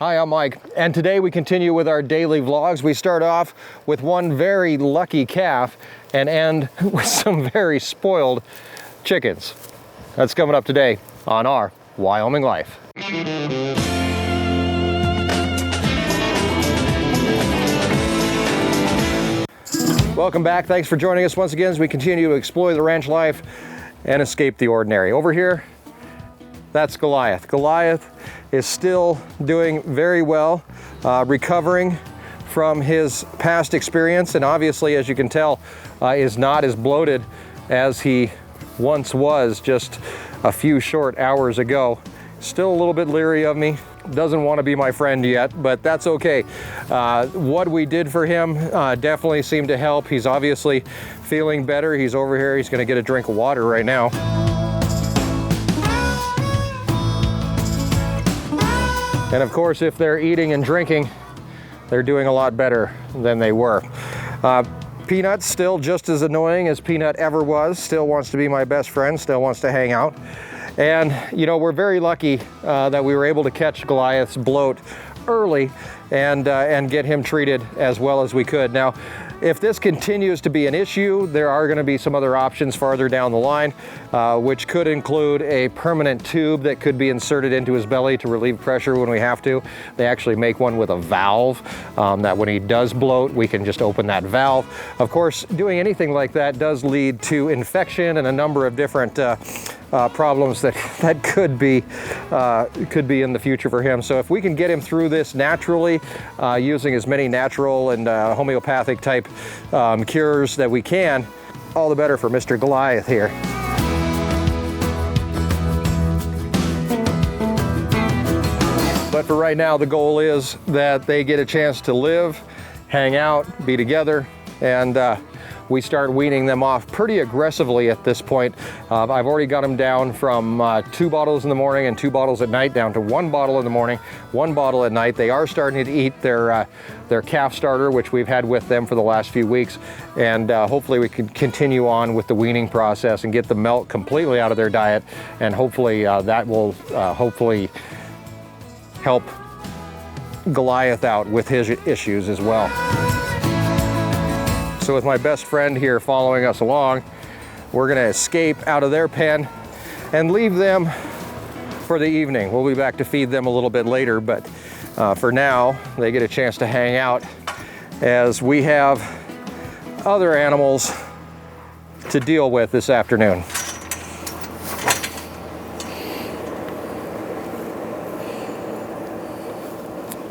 Hi, I'm Mike, and today we continue with our daily vlogs. We start off with one very lucky calf and end with some very spoiled chickens. That's coming up today on Our Wyoming Life. Welcome back. Thanks for joining us once again as we continue to explore the ranch life and escape the ordinary. Over here, that's Goliath. Goliath is still doing very well, recovering from his past experience, and obviously, as you can tell, is not as bloated as he once was just a few short hours ago. Still a little bit leery of me, doesn't want to be my friend yet, but that's okay. What we did for him definitely seemed to help. He's obviously feeling better. He's over here, he's gonna get a drink of water right now. And of course, if they're eating and drinking, they're doing a lot better than they were. Peanut's still just as annoying as Peanut ever was, still wants to be my best friend, still wants to hang out. And you know, we're very lucky that we were able to catch Goliath's bloat early and get him treated as well as we could. Now, if this continues to be an issue, there are going to be some other options farther down the line, which could include a permanent tube that could be inserted into his belly to relieve pressure when we have to. They actually make one with a valve that when he does bloat, we can just open that valve. Of course, doing anything like that does lead to infection and a number of different problems that could be in the future for him. So if we can get him through this naturally, using as many natural and homeopathic type cures that we can, all the better for Mr. Goliath here. But for right now, the goal is that they get a chance to live, hang out, be together, and we start weaning them off pretty aggressively at this point. I've already got them down from 2 bottles in the morning and 2 bottles at night down to 1 bottle in the morning, 1 bottle at night. They are starting to eat their calf starter, which we've had with them for the last few weeks. And hopefully we can continue on with the weaning process and get the milk completely out of their diet. And hopefully that will hopefully help Goliath out with his issues as well. So with my best friend here following us along, we're gonna escape out of their pen and leave them for the evening. We'll be back to feed them a little bit later, but for now, they get a chance to hang out as we have other animals to deal with this afternoon.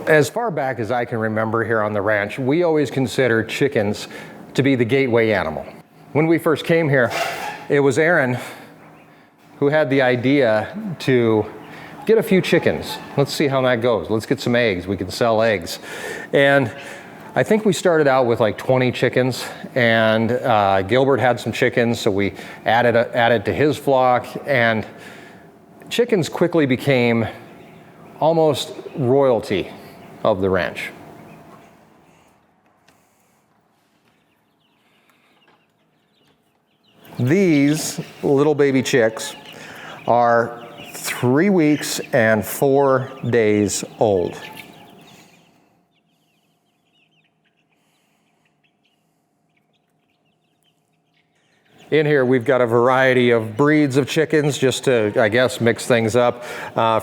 As far back as I can remember here on the ranch, we always considered chickens to be the gateway animal. When we first came here, it was Erin who had the idea to get a few chickens. Let's see how that goes. Let's get some eggs. We can sell eggs. And I think we started out with like 20 chickens, and Gilbert had some chickens, so we added to his flock, and chickens quickly became almost royalty of the ranch. These little baby chicks are 3 weeks and 4 days old. In here, we've got a variety of breeds of chickens, just to, I guess, mix things up,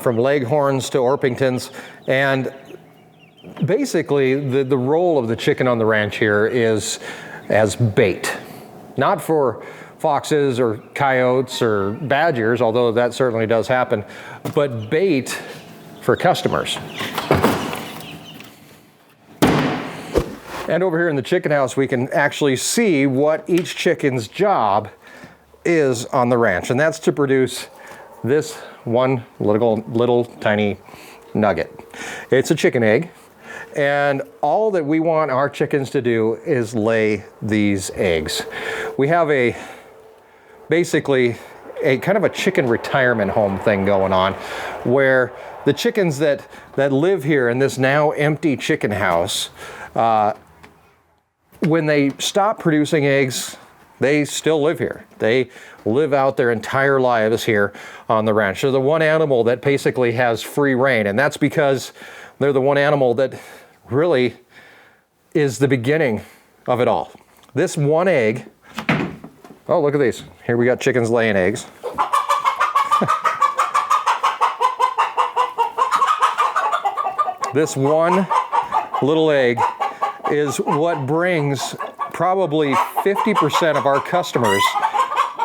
from Leghorns to Orpingtons. And basically, the role of the chicken on the ranch here is as bait. Not for foxes or coyotes or badgers, although that certainly does happen, but bait for customers. And over here in the chicken house, we can actually see what each chicken's job is on the ranch, and that's to produce this one little tiny nugget. It's a chicken egg, and all that we want our chickens to do is lay these eggs. We have basically a kind of a chicken retirement home thing going on, where the chickens that live here in this now empty chicken house, when they stop producing eggs, they still live here. They live out their entire lives here on the ranch. They're the one animal that basically has free reign, and that's because They're the one animal that really is the beginning of it all. This one egg, oh, look at these. Here we got chickens laying eggs. This one little egg is what brings probably 50% of our customers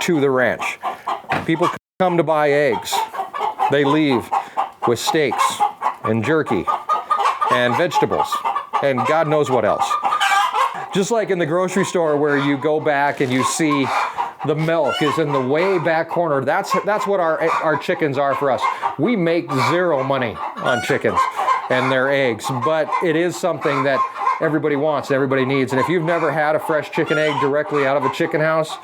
to the ranch. People come to buy eggs. They leave with steaks and jerky and vegetables and God knows what else. Just like in the grocery store where you go back and you see the milk is in the way back corner. That's what our chickens are for us. We make zero money on chickens and their eggs, but it is something that everybody wants, everybody needs. And if you've never had a fresh chicken egg directly out of a chicken house,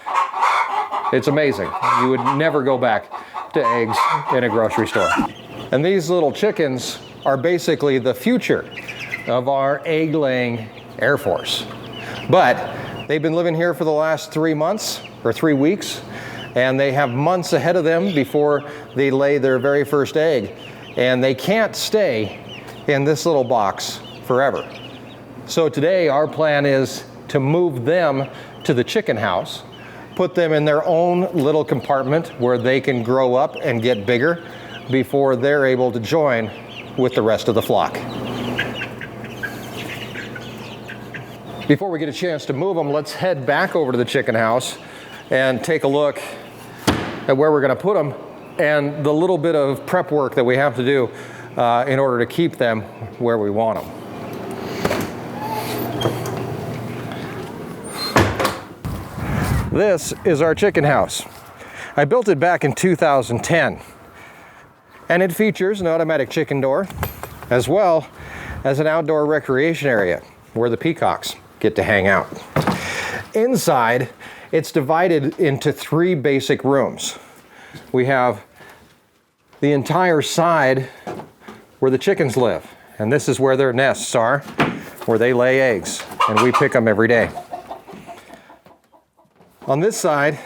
it's amazing. You would never go back to eggs in a grocery store. And these little chickens are basically the future of our egg-laying Air Force. But they've been living here for the last 3 months or 3 weeks, and they have months ahead of them before they lay their very first egg. And they can't stay in this little box forever. So today our plan is to move them to the chicken house, put them in their own little compartment where they can grow up and get bigger before they're able to join with the rest of the flock. Before we get a chance to move them, let's head back over to the chicken house and take a look at where we're going to put them and the little bit of prep work that we have to do in order to keep them where we want them. This is our chicken house. I built it back in 2010, and it features an automatic chicken door as well as an outdoor recreation area where the peacocks get to hang out. Inside, it's divided into 3 basic rooms. We have the entire side where the chickens live, and this is where their nests are, where they lay eggs, and we pick them every day. On this side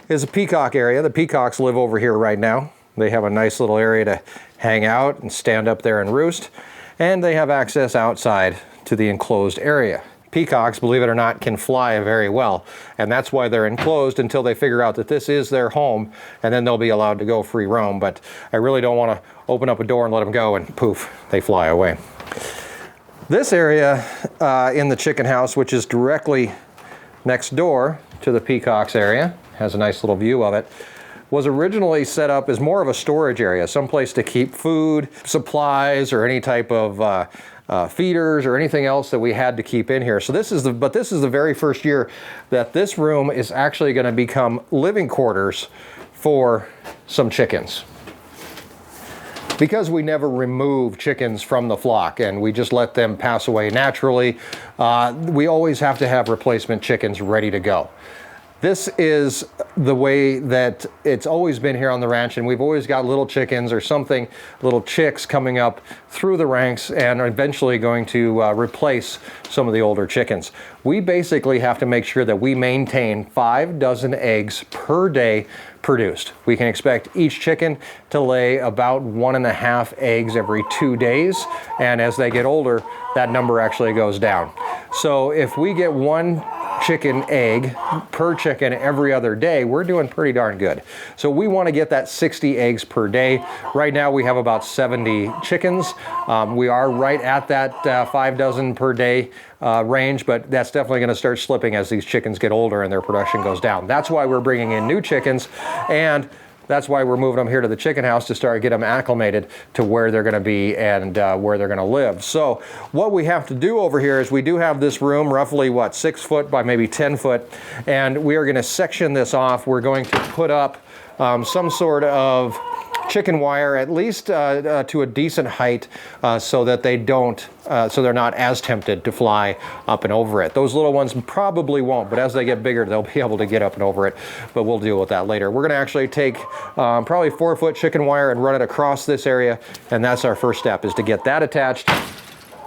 is a peacock area. The peacocks live over here right now. They have a nice little area to hang out and stand up there and roost, and they have access outside to the enclosed area. Peacocks, believe it or not, can fly very well, and that's why they're enclosed until they figure out that this is their home, and then they'll be allowed to go free roam. But I really don't want to open up a door and let them go, and poof, they fly away. This area in the chicken house, which is directly next door to the peacocks area, has a nice little view of it, was originally set up as more of a storage area, someplace to keep food, supplies, or any type of feeders or anything else that we had to keep in here. So this is the very first year that this room is actually going to become living quarters for some chickens. Because we never remove chickens from the flock and we just let them pass away naturally, we always have to have replacement chickens ready to go. This is the way that it's always been here on the ranch, and we've always got little chickens or something, little chicks coming up through the ranks and are eventually going to replace some of the older chickens. We basically have to make sure that we maintain 5 dozen eggs per day produced. We can expect each chicken to lay about 1.5 eggs every 2 days, and as they get older, that number actually goes down. So if we get 1 chicken egg per chicken every other day, we're doing pretty darn good. So we want to get that 60 eggs per day. Right now we have about 70 chickens. We are right at that 5 dozen per day range, but that's definitely going to start slipping as these chickens get older and their production goes down. That's why we're bringing in new chickens, and that's why we're moving them here to the chicken house to start get them acclimated to where they're going to be and where they're going to live. So what we have to do over here is we do have this room roughly 6 foot by maybe 10 foot, and we are going to section this off. We're going to put up some sort of chicken wire, at least to a decent height, so that they don't, so they're not as tempted to fly up and over it. Those little ones probably won't, but as they get bigger, they'll be able to get up and over it, but we'll deal with that later. We're going to actually take probably 4-foot chicken wire and run it across this area, and that's our first step, is to get that attached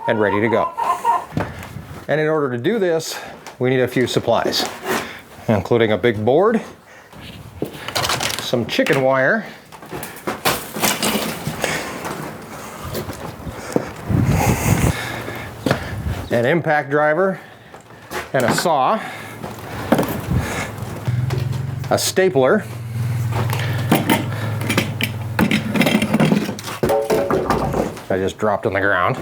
and ready to go. And in order to do this, we need a few supplies, including a big board, some chicken wire, an impact driver, and a saw, a stapler, I just dropped on the ground,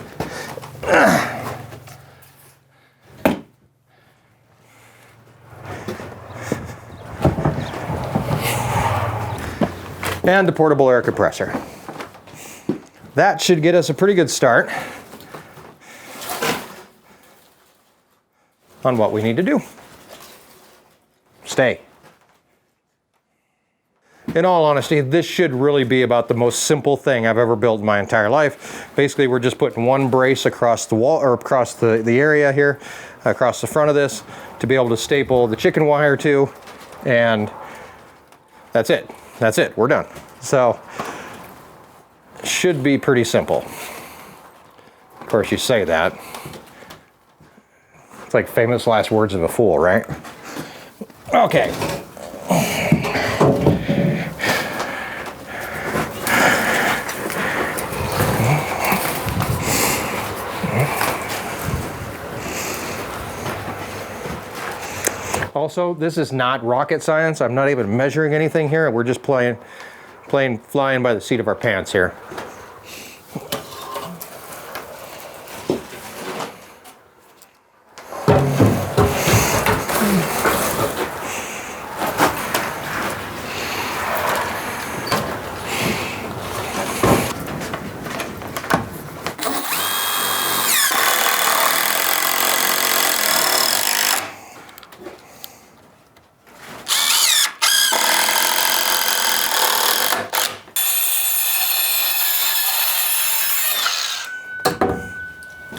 and the portable air compressor. That should get us a pretty good start on what we need to do. Stay. In all honesty, this should really be about the most simple thing I've ever built in my entire life. Basically, we're just putting one brace across the wall, or across the area here, across the front of this, to be able to staple the chicken wire to, and that's it. That's it, we're done. So, should be pretty simple. Of course, you say that. It's like famous last words of a fool, right? Okay. Also, this is not rocket science. I'm not even measuring anything here. We're just flying by the seat of our pants here.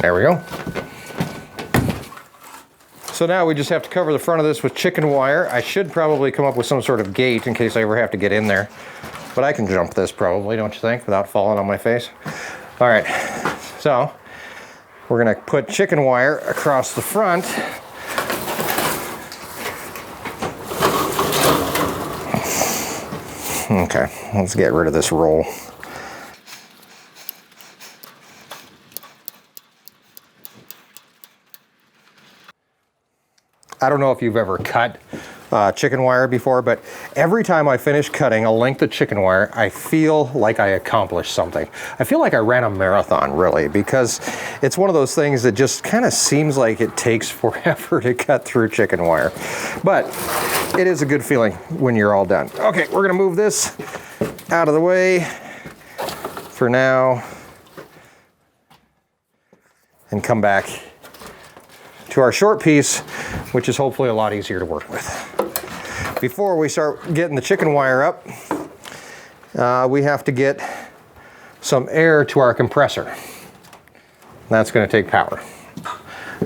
There we go. So now we just have to cover the front of this with chicken wire. I should probably come up with some sort of gate in case I ever have to get in there. But I can jump this probably, don't you think, without falling on my face? All right, so we're gonna put chicken wire across the front. Okay, let's get rid of this roll. I don't know if you've ever cut chicken wire before, but every time I finish cutting a length of chicken wire, I feel like I accomplished something. I feel like I ran a marathon, really, because it's one of those things that just kind of seems like it takes forever to cut through chicken wire. But it is a good feeling when you're all done. Okay, we're gonna move this out of the way for now and come back to our short piece, which is hopefully a lot easier to work with. Before we start getting the chicken wire up, we have to get some air to our compressor. That's going to take power.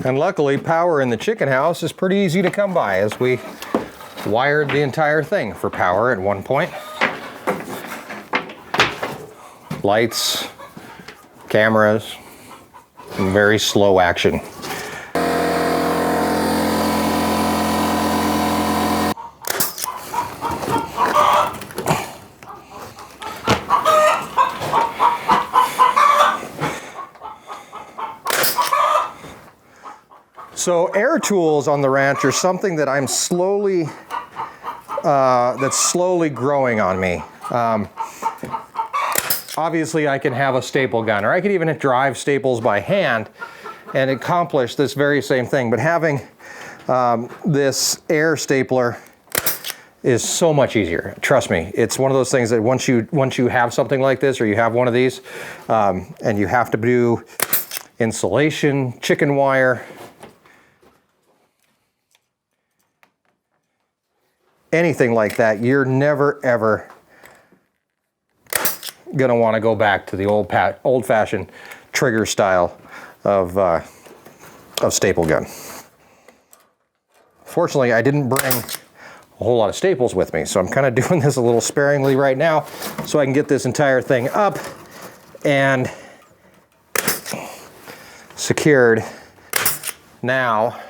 And luckily, power in the chicken house is pretty easy to come by, as we wired the entire thing for power at one point. Lights, cameras, very slow action. So air tools on the ranch are something that I'm slowly, that's slowly growing on me. Obviously I can have a staple gun, or I could even drive staples by hand and accomplish this very same thing. But having this air stapler is so much easier. Trust me, it's one of those things that once you have something like this, or you have one of these, and you have to do insulation, chicken wire, anything like that, you're never ever gonna want to go back to the old-fashioned trigger style of staple gun. Fortunately, I didn't bring a whole lot of staples with me, so I'm kind of doing this a little sparingly right now so I can get this entire thing up and secured now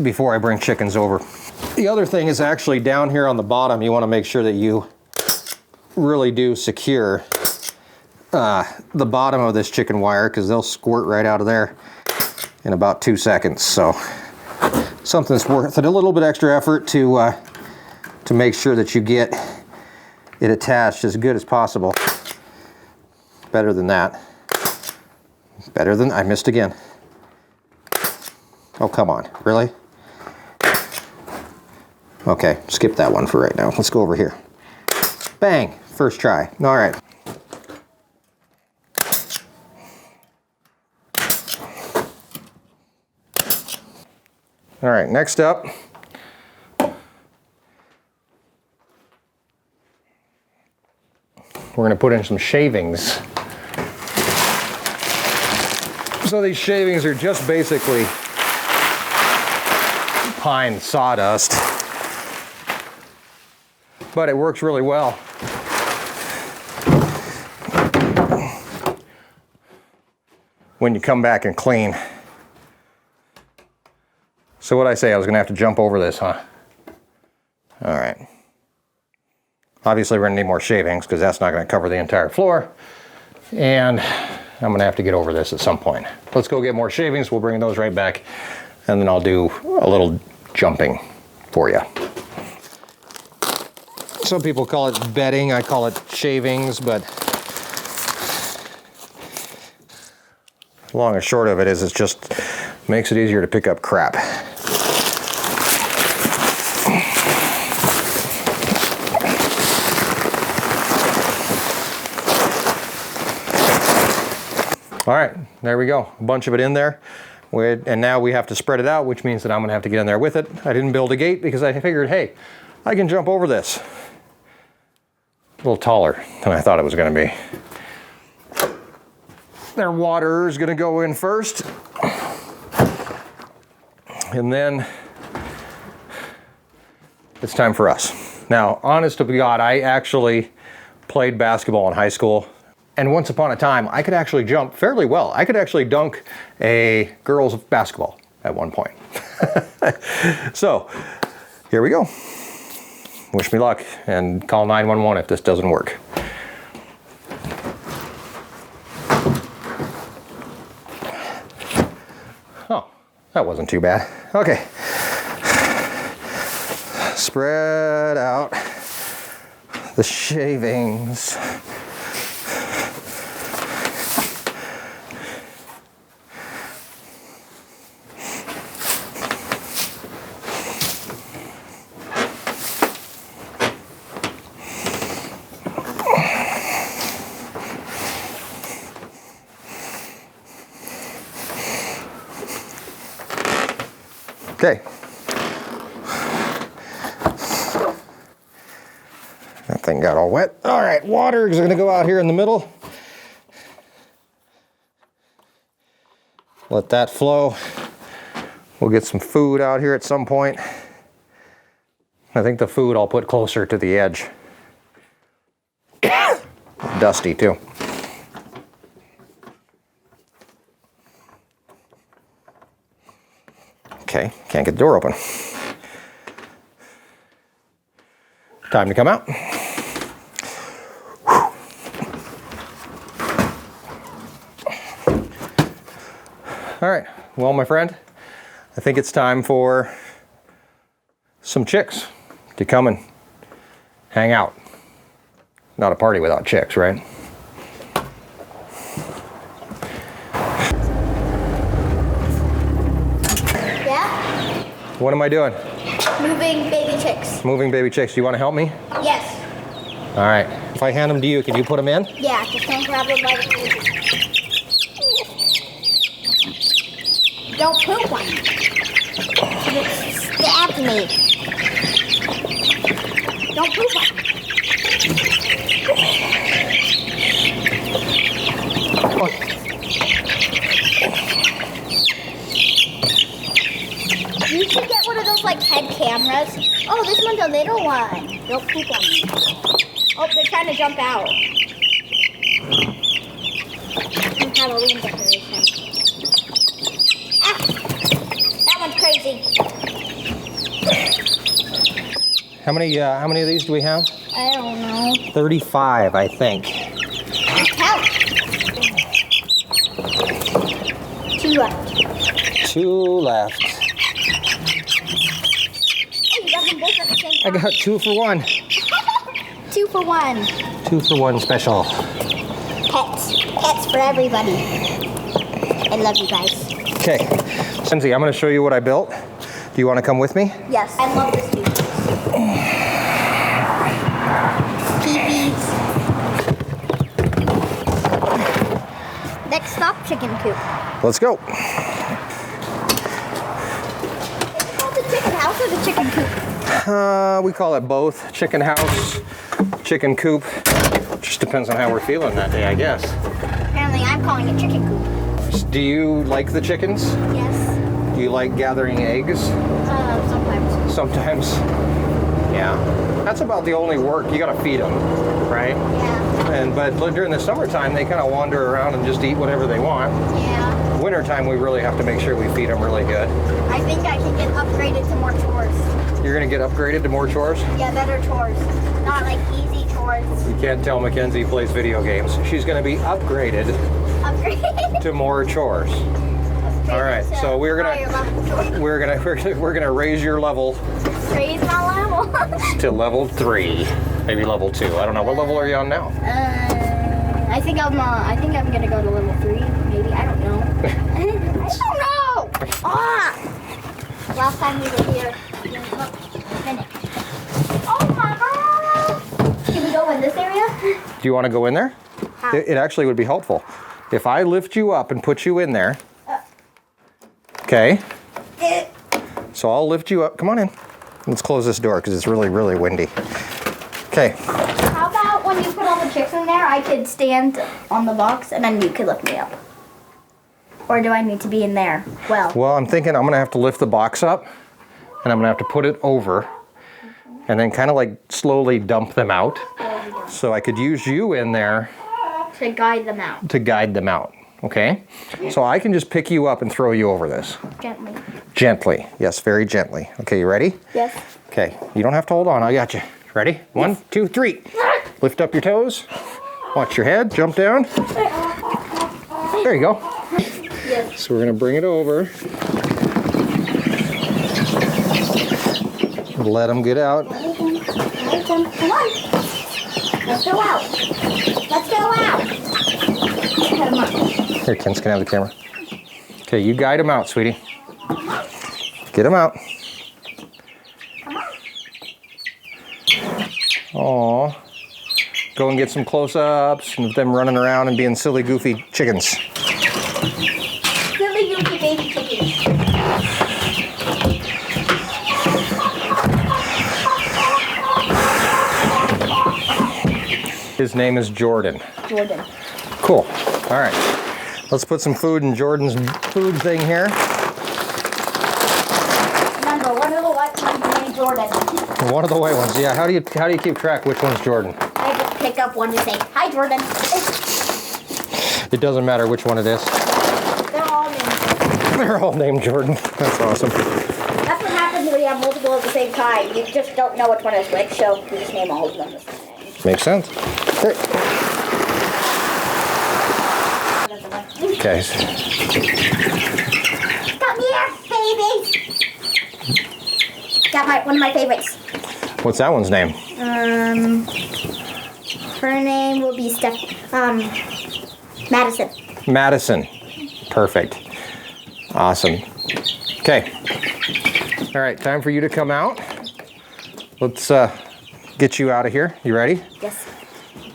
before I bring chickens over. The other thing is actually down here on the bottom, you want to make sure that you really do secure the bottom of this chicken wire, because they'll squirt right out of there. in about 2 seconds. So something's worth it. A little bit extra effort to make sure that you get it attached as good as possible. Better than that. Better than, I missed again. Oh, come on, really? Okay, skip that one for right now. Let's go over here. Bang, first try. All right. All right, next up, we're going to put in some shavings. So these shavings are just basically pine sawdust, but it works really well. When you come back and clean. So what I say, I was gonna have to jump over this, huh? All right. Obviously we're gonna need more shavings because that's not gonna cover the entire floor. And I'm gonna have to get over this at some point. Let's go get more shavings. We'll bring those right back. And then I'll do a little jumping for you. Some people call it bedding. I call it shavings, but long and short of it is it just makes it easier to pick up crap. All right, there we go. A bunch of it in there. And now we have to spread it out, which means that I'm gonna have to get in there with it. I didn't build a gate because I figured, hey, I can jump over this. A little taller than I thought it was gonna be. Their water is gonna go in first. And then it's time for us. Now, honest to God, I actually played basketball in high school. And once upon a time, I could actually jump fairly well. I could actually dunk a girls' basketball at one point. So, here we go. Wish me luck and call 911 if this doesn't work. Oh, that wasn't too bad. Okay. Spread out the shavings. Okay. That thing got all wet. All right, water is going to go out here in the middle. Let that flow. We'll get some food out here at some point. I think the food I'll put closer to the edge. Dusty too. Okay, can't get the door open. Time to come out. Whew. All right, well, my friend, I think it's time for some chicks to come and hang out. Not a party without chicks, right? What am I doing? Moving baby chicks. Moving baby chicks. Do you want to help me? Yes. All right. If I hand them to you, can you put them in? Yeah, just don't grab them by the feet. Don't poop on me. It stabbed me. Don't poop on me. Oh. You should get one of those like head cameras. Oh, this one's a little one. Don't poop on me. Oh, they're trying to jump out. Some Halloween decoration. Ah, that one's crazy. How many of these do we have? I don't know. 35, I think. Count. 2 left. 2 left. Oh, you got them both at the same I time. got 2 for 1. 2 for 1. 2 for 1 special. Pets for everybody. I love you guys. Okay, Kenzie, I'm going to show you what I built. Do you want to come with me? Yes, I love this new Pee-pees. Next stop, chicken coop. Let's go. Is it called the chicken house or the chicken coop? We call it both. Chicken house, chicken coop. Just depends on how we're feeling that day, I guess. Apparently I'm calling it chicken coop. Do you like the chickens? Yes. Do you like gathering eggs? Sometimes. Sometimes. Yeah. That's about the only work. You got to feed them, right? Yeah. But during the summertime, they kind of wander around and just eat whatever they want. Yeah. Wintertime, we really have to make sure we feed them really good. I think I can get upgraded to more chores. You're going to get upgraded to more chores? Yeah, better chores. Not like easy chores. You can't tell Mackenzie plays video games. She's going to be upgraded Upgraded. to more chores. All right, so we're gonna raise your level raise my level. to level 3, maybe level 2. I don't know. What level are you on now? I think I'm gonna go to level 3. Maybe I don't know. I don't know. Ah! Last time we were here, finished. Oh my God! Can we go in this area? Do you want to go in there? How? It actually would be helpful if I lift you up and put you in there. Okay. So I'll lift you up. Come on in. Let's close this door because it's really, really windy. Okay. How about when you put all the chicks in there, I could stand on the box and then you could lift me up? Or do I need to be in there? Well, I'm thinking I'm going to have to lift the box up and I'm going to have to put it over and then kind of like slowly dump them out. So I could use you in there to guide them out. Okay? So I can just pick you up and throw you over this. Gently. Gently. Yes, very gently. Okay, you ready? Yes. Okay, you don't have to hold on. I got you. Ready? 1, 2, 3. Lift up your toes. Watch your head. Jump down. There you go. Yes. So we're going to bring it over. Let them get out. Come on. Let's go out. Let's go out. Come on. Here, Ken's gonna have the camera. Okay, you guide them out, sweetie. Get them out. Come on. Aw. Go and get some close-ups of them running around and being silly, goofy chickens. Silly goofy baby chickens. His name is Jordan. Jordan. Cool. All right. Let's put some food in Jordan's food thing here. Remember, one of the white ones named Jordan. One of the white ones. Yeah. How do you keep track which one's Jordan? I just pick up one to say, hi, Jordan. It doesn't matter which one it is. They're all named Jordan. They're all named Jordan. That's awesome. That's what happens when you have multiple at the same time. You just don't know which one is which, so we just name all of them the same name. Makes sense. Okay. Come here, babies. Got one of my favorites. What's that one's name? Her name will be Madison. Madison. Perfect. Awesome. Okay. All right, time for you to come out. Let's get you out of here. You ready? Yes.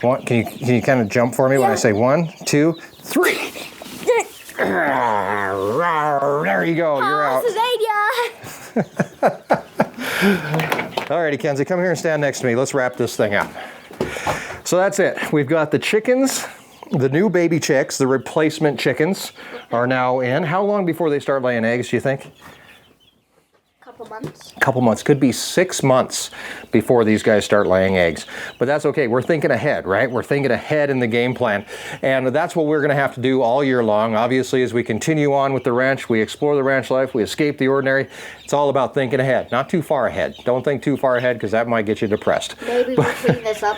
Can you kind of jump for me when I say 1, 2, 3? There you go. You're out. Alrighty, Kenzie, come here and stand next to me. Let's wrap this thing up. So that's it. We've got the chickens, the new baby chicks, the replacement chickens are now in. How long before they start laying eggs, do you think? Couple months. Couple months, could be 6 months before these guys start laying eggs. But that's okay, we're thinking ahead, right? We're thinking ahead in the game plan. And that's what we're gonna have to do all year long. Obviously, as we continue on with the ranch, we explore the ranch life, we escape the ordinary. It's all about thinking ahead, not too far ahead. Don't think too far ahead because that might get you depressed. Maybe we'll clean this up.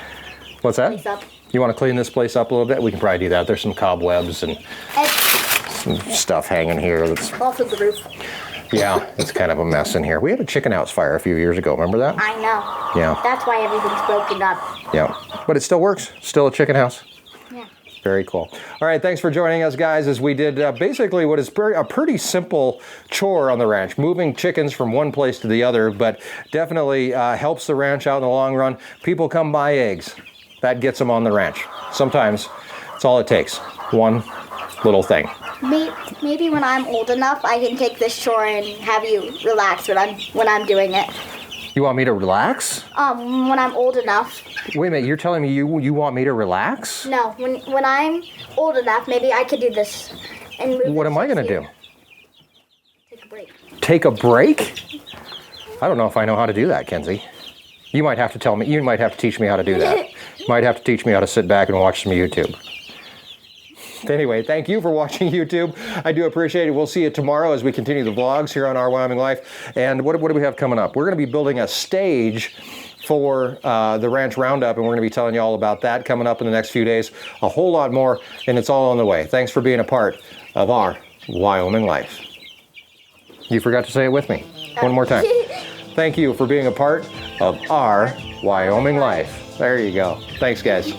What's that? You wanna clean this place up a little bit? We can probably do that. There's some cobwebs and... some stuff hanging here. That's, Also the roof. yeah, it's kind of a mess in here. We had a chicken house fire a few years ago. Remember that? I know. Yeah. That's why everything's broken up. Yeah. But it still works. Still a chicken house. Yeah. Very cool. All right, thanks for joining us, guys, as we did basically what is a pretty simple chore on the ranch, moving chickens from one place to the other, but definitely helps the ranch out in the long run. People come buy eggs. That gets them on the ranch. Sometimes it's all it takes. One little thing. Maybe when I'm old enough, I can take this chore and have you relax when I'm doing it. You want me to relax? When I'm old enough. Wait a minute, you're telling me you want me to relax? No, when I'm old enough, maybe I could do this and move. What am I going to do? Take a break. Take a break? I don't know if I know how to do that, Kenzie. You might have to tell me, you might have to teach me how to do that. You might have to teach me how to sit back and watch some YouTube. Anyway, thank you for watching YouTube. I do appreciate it. We'll see you tomorrow as we continue the vlogs here on Our Wyoming Life. And what do we have coming up? We're going to be building a stage for the Ranch Roundup, and we're going to be telling you all about that coming up in the next few days. A whole lot more, and it's all on the way. Thanks for being a part of Our Wyoming Life. You forgot to say it with me. One more time. Thank you for being a part of Our Wyoming Life. There you go. Thanks, guys.